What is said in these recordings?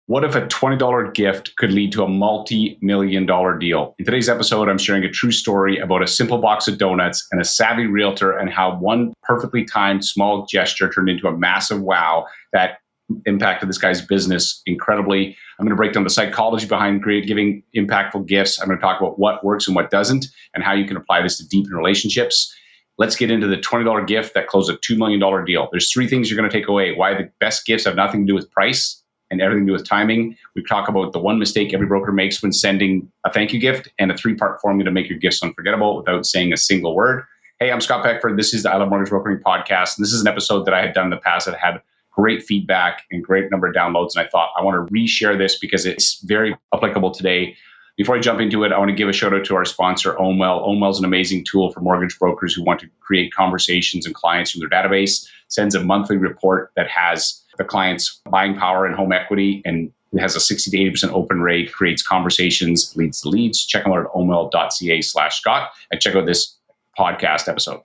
What if a $20 gift could lead to a multi-million-dollar deal? In today's episode, I'm sharing a true story about a simple box of donuts and a savvy realtor and how one perfectly timed small gesture turned into a massive wow that impacted this guy's business incredibly. I'm going to break down the psychology behind giving impactful gifts. I'm going to talk about what works and what doesn't and how you can apply this to deepen relationships. Let's get into the $20 gift that closed a $2 million deal. There's three things you're going to take away. Why the best gifts have nothing to do with price and everything to do with timing. We talk about the one mistake every broker makes when sending a thank you gift and a 3-part formula to make your gifts unforgettable without saying a single word. Hey, I'm Scott Beckford. This is the I Love Mortgage Brokering podcast. And this is an episode that I had done in the past that had great feedback and great number of downloads. And I thought I want to reshare this because it's very applicable today. Before I jump into it, I want to give a shout out to our sponsor, Omwell. Omwell is an amazing tool for mortgage brokers who want to create conversations and clients from their database. Sends a monthly report that has the client's buying power and home equity, and it has a 60 to 80% open rate, creates conversations, leads to leads. Check them out at omwell.ca/Scott and check out this podcast episode.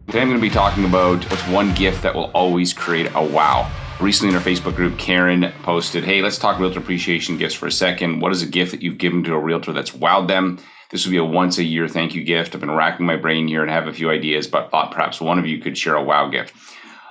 Today I'm going to be talking about what's one gift that will always create a wow. Recently in our Facebook group, Karen posted, hey, let's talk realtor appreciation gifts for a second. What is a gift that you've given to a realtor that's wowed them? This would be a once a year thank you gift. I've been racking my brain here and have a few ideas, but thought perhaps one of you could share a wow gift.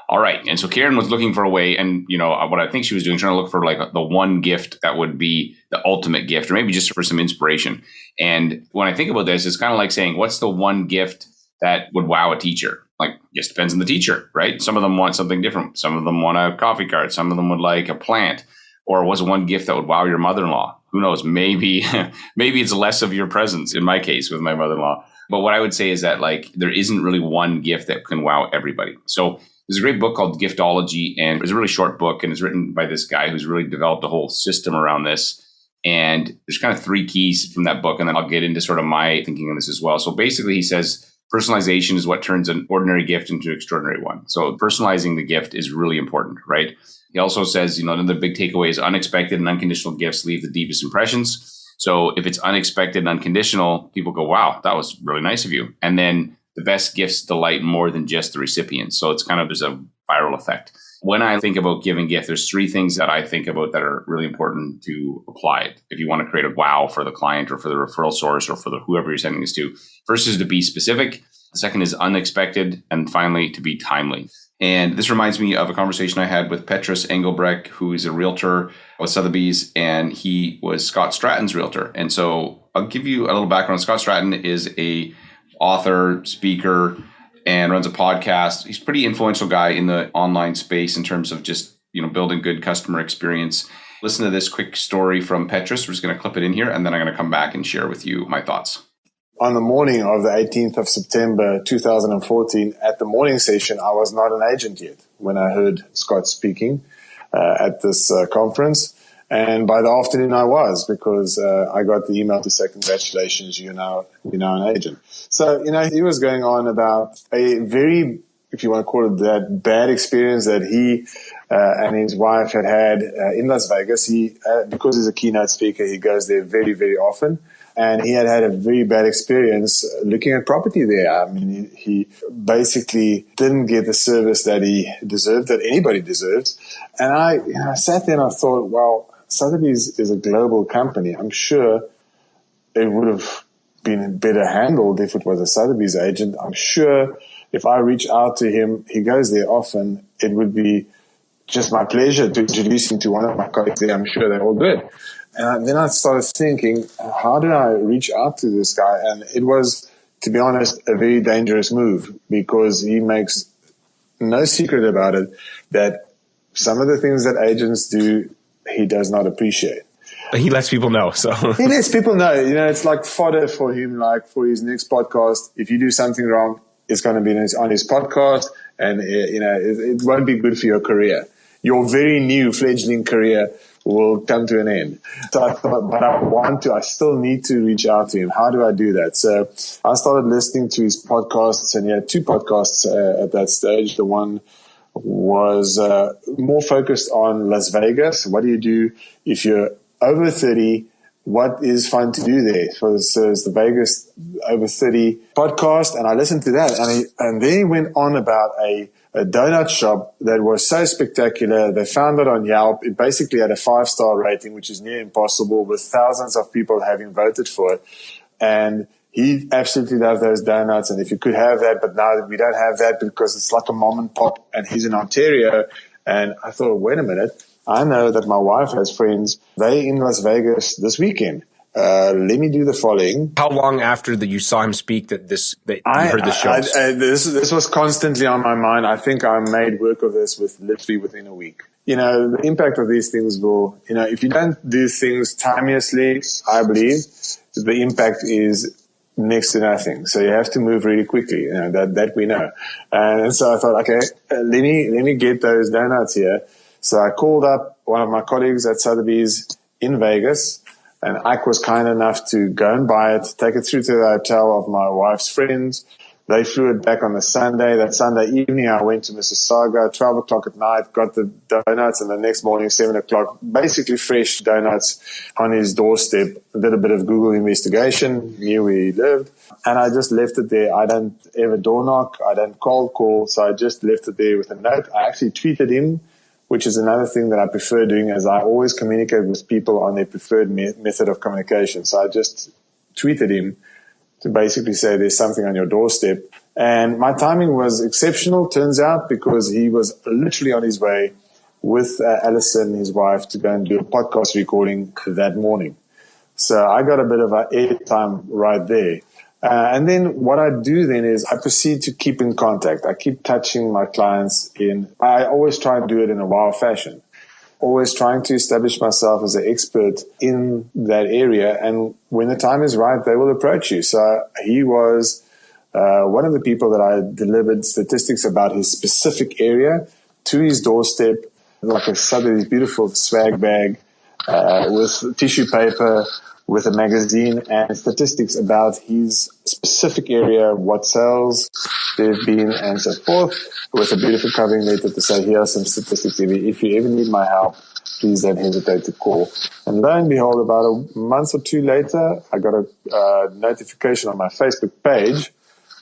All right. And so Karen was looking for a way, and what I think she was doing, trying to look for like the one gift that would be the ultimate gift, or maybe just for some inspiration. And when I think about this, it's kind of like saying, what's the one gift that would wow a teacher? Like, just depends on the teacher, right? Some of them want something different. Some of them want a coffee card. Some of them would like a plant. Or was it one gift that would wow your mother-in-law? Who knows? Maybe it's less of your presence in my case with my mother-in-law. But what I would say is that like there isn't really one gift that can wow everybody. So there's a great book called Giftology, and it's a really short book, and it's written by this guy who's really developed a whole system around this. And there's kind of 3 keys from that book, and then I'll get into sort of my thinking on this as well. So basically he says personalization is what turns an ordinary gift into an extraordinary one. So personalizing the gift is really important, right? He also says, another big takeaway is unexpected and unconditional gifts leave the deepest impressions. So if it's unexpected and unconditional, people go, wow, that was really nice of you. And then the best gifts delight more than just the recipient. So it's kind of, there's a viral effect. When I think about giving gift, there's 3 things that I think about that are really important to apply it. If you want to create a wow for the client or for the referral source or for whoever you're sending this to. First is to be specific. The second is unexpected. And finally, to be timely. And this reminds me of a conversation I had with Petrus Engelbrecht, who is a realtor with Sotheby's, and he was Scott Stratton's realtor. And so I'll give you a little background. Scott Stratton is a author, speaker, and runs a podcast. He's a pretty influential guy in the online space in terms of just, building good customer experience. Listen to this quick story from Petrus. We're just going to clip it in here, and then I'm going to come back and share with you my thoughts. On the morning of the 18th of September, 2014, at the morning session, I was not an agent yet when I heard Scott speaking at this conference. And by the afternoon I was, because I got the email to say, congratulations, you're now an agent. So, he was going on about a very, if you want to call it that, bad experience that he and his wife had in Las Vegas. Because he's a keynote speaker, he goes there very, very often. And he had a very bad experience looking at property there. I mean, he basically didn't get the service that he deserved, that anybody deserves. And I sat there and I thought, well, Sotheby's is a global company. I'm sure it would have been better handled if it was a Sotheby's agent. I'm sure if I reach out to him, he goes there often, it would be just my pleasure to introduce him to one of my colleagues there. I'm sure they're all good. And then I started thinking, how do I reach out to this guy? And it was, to be honest, a very dangerous move, because he makes no secret about it that some of the things that agents do, he does not appreciate. He lets people know. So he lets people know. It's like fodder for him, like for his next podcast. If you do something wrong, it's going to be on his podcast, and it won't be good for your career. Your very new fledgling career will come to an end. So I thought, but I still need to reach out to him. How do I do that? So I started listening to his podcasts, and he had 2 podcasts at that stage. The one was more focused on Las Vegas. What do you do if you're over 30? What is fun to do there? So it's the Vegas over 30 podcast, and I listened to that, and then he went on about a a donut shop that was so spectacular. They found it on Yelp. It basically had a 5-star rating, which is near impossible, with thousands of people having voted for it. And he absolutely loved those donuts. And if you could have that, but now we don't have that because it's like a mom and pop, and he's in Ontario. And I thought, wait a minute. I know that my wife has friends. They're in Las Vegas this weekend. Let me do the following. How long after that you saw him speak that you heard the show? This was constantly on my mind. I think I made work of this literally within a week. The impact of these things will, if you don't do things timelessly, I believe the impact is next to nothing. So you have to move really quickly. That we know. And so I thought, okay, let me get those donuts here. So I called up one of my colleagues at Sotheby's in Vegas. And Ike was kind enough to go and buy it, take it through to the hotel of my wife's friends. They flew it back on the Sunday. That Sunday evening, I went to Mississauga, 12 o'clock at night, got the donuts, and the next morning, 7 o'clock, basically fresh donuts on his doorstep. Did a bit of Google investigation, knew where he lived, and I just left it there. I don't ever door knock. I don't cold call, so I just left it there with a note. I actually tweeted him, which is another thing that I prefer doing, as I always communicate with people on their preferred method of communication. So I just tweeted him to basically say there's something on your doorstep. And my timing was exceptional, turns out, because he was literally on his way with Alison, his wife, to go and do a podcast recording that morning. So I got a bit of airtime right there. And then what I do then is I proceed to keep in contact. I keep touching my clients I always try and do it in a wow fashion, always trying to establish myself as an expert in that area. And when the time is right, they will approach you. So he was one of the people that I delivered statistics about his specific area to his doorstep, like a Sotheby's beautiful swag bag with tissue paper, with a magazine and statistics about his specific area, what sales there've been, and so forth, with a beautiful covering letter to say, here are some statistics. If you ever need my help, please don't hesitate to call. And lo and behold, about a month or two later, I got a notification on my Facebook page.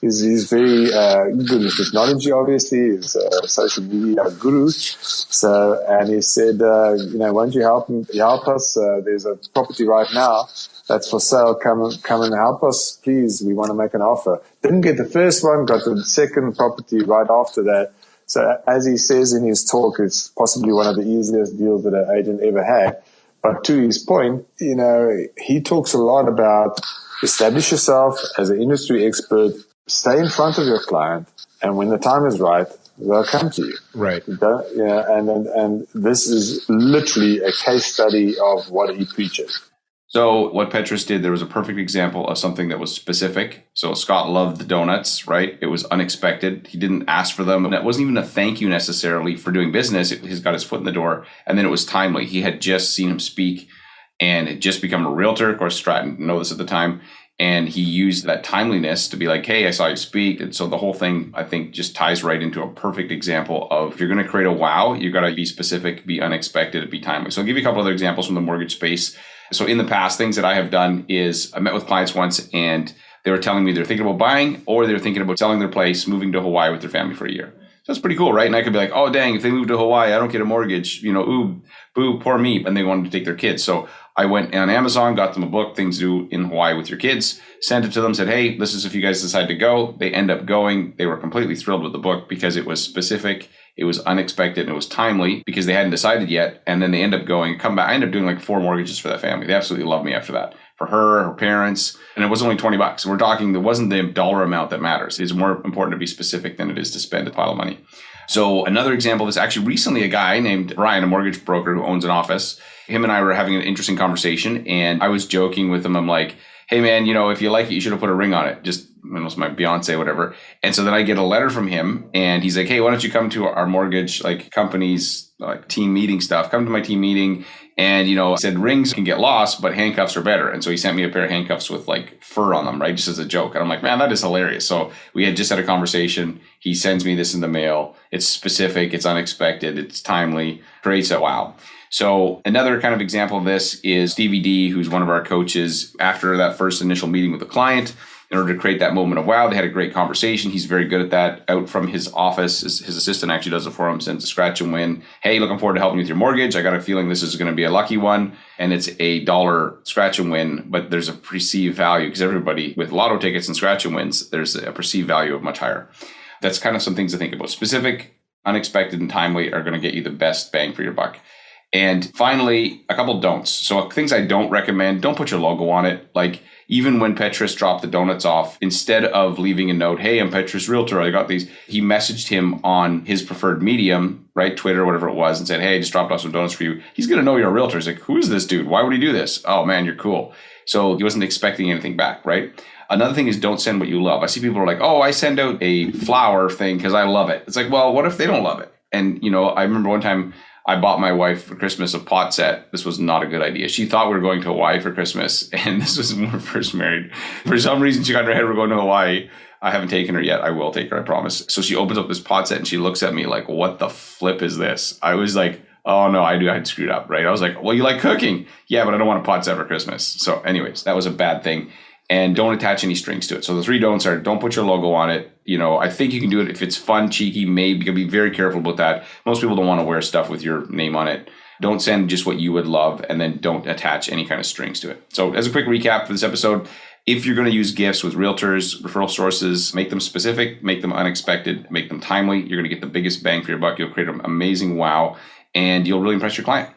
He's very good with technology, obviously. He's a social media guru. So, and he said, won't you help us? There's a property right now that's for sale. Come and help us, please. We want to make an offer. Didn't get the first one, got the second property right after that. So, as he says in his talk, it's possibly one of the easiest deals that an agent ever had. But to his point, he talks a lot about establish yourself as an industry expert. Stay in front of your client, and when the time is right, they'll come to you. Right. And this is literally a case study of what he preaches. So what Petrus did, there was a perfect example of something that was specific. So Scott loved the donuts, right? It was unexpected. He didn't ask for them. And it wasn't even a thank you necessarily for doing business. He's got his foot in the door. And then it was timely. He had just seen him speak and had just become a realtor. Of course, Stratton didn't know this at the time. And he used that timeliness to be like, hey, I saw you speak. And so the whole thing, I think, just ties right into a perfect example of if you're going to create a wow, you got to be specific, be unexpected, be timely. So I'll give you a couple other examples from the mortgage space. So in the past, things that I have done is I met with clients once and they were telling me they're thinking about buying or they're thinking about selling their place, moving to Hawaii with their family for a year. So that's pretty cool, right? And I could be like, oh, dang, if they move to Hawaii, I don't get a mortgage, ooh, boo, poor me. And they wanted to take their kids. So I went on Amazon, got them a book, Things to Do in Hawaii with Your Kids, sent it to them, said, hey, this is if you guys decide to go. They end up going. They were completely thrilled with the book because it was specific, it was unexpected, and it was timely because they hadn't decided yet. And then they end up going, come back. I ended up doing like 4 mortgages for that family. They absolutely loved me after that. For her parents, and it was only $20. We're talking, there wasn't the dollar amount that matters. It's more important to be specific than it is to spend a pile of money. So another example is actually recently a guy named Brian, a mortgage broker who owns an office. Him and I were having an interesting conversation and I was joking with him. I'm like, hey man, if you like it, you should have put a ring on it. Just, it was my Beyonce, whatever. And so then I get a letter from him and he's like, hey, why don't you come to our mortgage, company's team meeting stuff, come to my team meeting. And, I said rings can get lost, but handcuffs are better. And so he sent me a pair of handcuffs with fur on them, right? Just as a joke. And I'm like, man, that is hilarious. So we had just had a conversation. He sends me this in the mail. It's specific. It's unexpected. It's timely. Creates a wow. So another kind of example of this is Stevie D, who's one of our coaches. After that first initial meeting with the client, in order to create that moment of wow. They had a great conversation. He's very good at that. Out from his office, his assistant actually does it for him, sends a scratch and win. Hey, looking forward to helping you with your mortgage. I got a feeling this is going to be a lucky one. And it's $1 scratch and win, but there's a perceived value because everybody with lotto tickets and scratch and wins, there's a perceived value of much higher. That's kind of some things to think about. Specific, unexpected, and timely are going to get you the best bang for your buck. And finally, a couple don'ts. So things I don't recommend, don't put your logo on it. Like even when Petrus dropped the donuts off, instead of leaving a note, hey, I'm Petrus Realtor, I got these, he messaged him on his preferred medium, right? Twitter or whatever it was, and said, hey, I just dropped off some donuts for you. He's going to know you're a realtor. He's like, who is this dude? Why would he do this? Oh man, you're cool. So he wasn't expecting anything back, right? Another thing is don't send what you love. I see people are like, oh, I send out a flower thing because I love it. It's like, well, what if they don't love it? And, I remember one time I bought my wife for Christmas a pot set. This was not a good idea. She thought we were going to Hawaii for Christmas. And this was when we were first married. For some reason, she got in her head we're going to Hawaii. I haven't taken her yet. I will take her, I promise. So she opens up this pot set and she looks at me like, what the flip is this? I was like, oh no, I had screwed up, right? I was like, well, you like cooking. Yeah, but I don't want a pot set for Christmas. So anyways, that was a bad thing. And don't attach any strings to it. So the 3 don'ts are don't put your logo on it. I think you can do it if it's fun, cheeky, maybe. You can be very careful about that. Most people don't want to wear stuff with your name on it. Don't send just what you would love, and then don't attach any kind of strings to it. So as a quick recap for this episode, if you're going to use gifts with realtors, referral sources, make them specific, make them unexpected, make them timely. You're going to get the biggest bang for your buck. You'll create an amazing wow, and you'll really impress your client.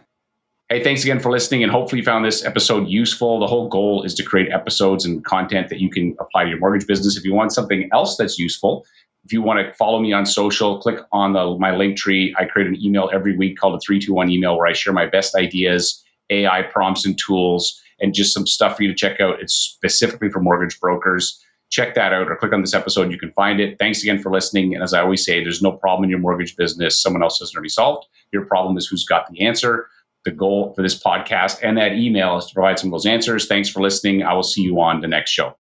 Hey, thanks again for listening, and hopefully you found this episode useful. The whole goal is to create episodes and content that you can apply to your mortgage business. If you want something else that's useful, if you want to follow me on social, click on my link tree. I create an email every week called a 321 email where I share my best ideas, AI prompts and tools, and just some stuff for you to check out. It's specifically for mortgage brokers. Check that out or click on this episode. You can find it. Thanks again for listening. And as I always say, there's no problem in your mortgage business someone else hasn't already solved. Your problem is who's got the answer. The goal for this podcast and that email is to provide some of those answers. Thanks for listening. I will see you on the next show.